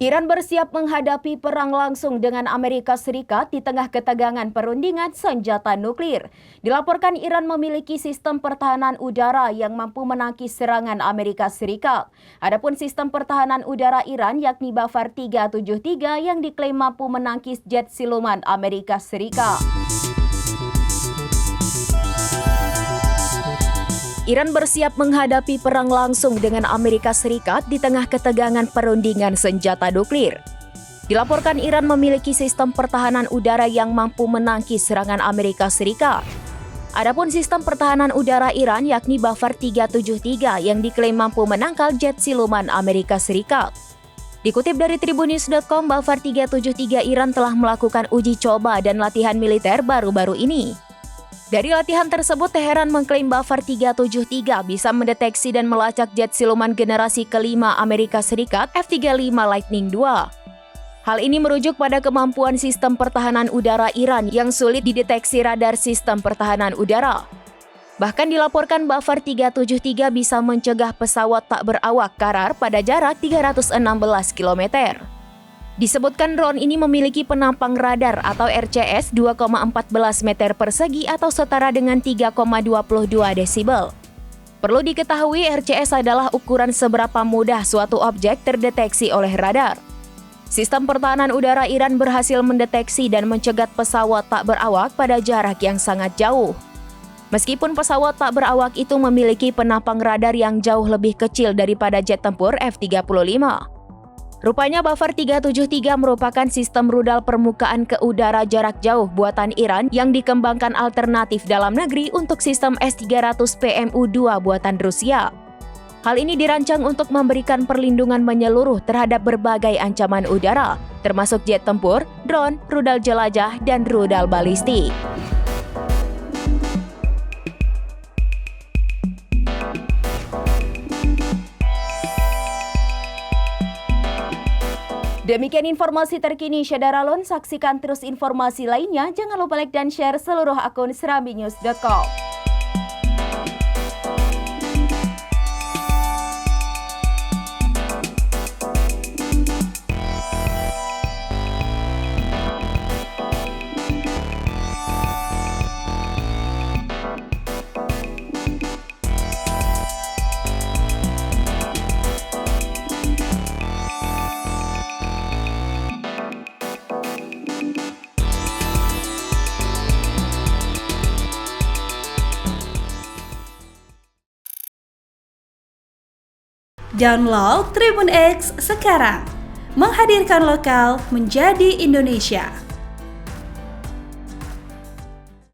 Iran bersiap menghadapi perang langsung dengan Amerika Serikat di tengah ketegangan perundingan senjata nuklir. Dilaporkan Iran memiliki sistem pertahanan udara yang mampu menangkis serangan Amerika Serikat. Adapun sistem pertahanan udara Iran yakni Bafar 373 yang diklaim mampu menangkis jet siluman Amerika Serikat. Iran bersiap menghadapi perang langsung dengan Amerika Serikat di tengah ketegangan perundingan senjata nuklir. Dilaporkan Iran memiliki sistem pertahanan udara yang mampu menangkis serangan Amerika Serikat. Adapun sistem pertahanan udara Iran yakni Bafar 373 yang diklaim mampu menangkal jet siluman Amerika Serikat. Dikutip dari Tribunnews.com, Bafar 373 Iran telah melakukan uji coba dan latihan militer baru-baru ini. Dari latihan tersebut, Teheran mengklaim Bafar 373 bisa mendeteksi dan melacak jet siluman generasi kelima Amerika Serikat F-35 Lightning II. Hal ini merujuk pada kemampuan sistem pertahanan udara Iran yang sulit dideteksi radar sistem pertahanan udara. Bahkan dilaporkan Bafar 373 bisa mencegah pesawat tak berawak karar pada jarak 316 km. Disebutkan drone ini memiliki penampang radar atau RCS 2,14 meter persegi atau setara dengan 3,22 desibel. Perlu diketahui RCS adalah ukuran seberapa mudah suatu objek terdeteksi oleh radar. Sistem pertahanan udara Iran berhasil mendeteksi dan mencegat pesawat tak berawak pada jarak yang sangat jauh. Meskipun pesawat tak berawak itu memiliki penampang radar yang jauh lebih kecil daripada jet tempur F-35. Rupanya Bafar 373 merupakan sistem rudal permukaan ke udara jarak jauh buatan Iran yang dikembangkan alternatif dalam negeri untuk sistem S-300 PMU-2 buatan Rusia. Hal ini dirancang untuk memberikan perlindungan menyeluruh terhadap berbagai ancaman udara, termasuk jet tempur, drone, rudal jelajah, dan rudal balistik. Demikian informasi terkini Syederalon. Saksikan terus informasi lainnya. Jangan lupa like dan share seluruh akun serambinews.com. Download Tribun X sekarang, menghadirkan lokal menjadi Indonesia.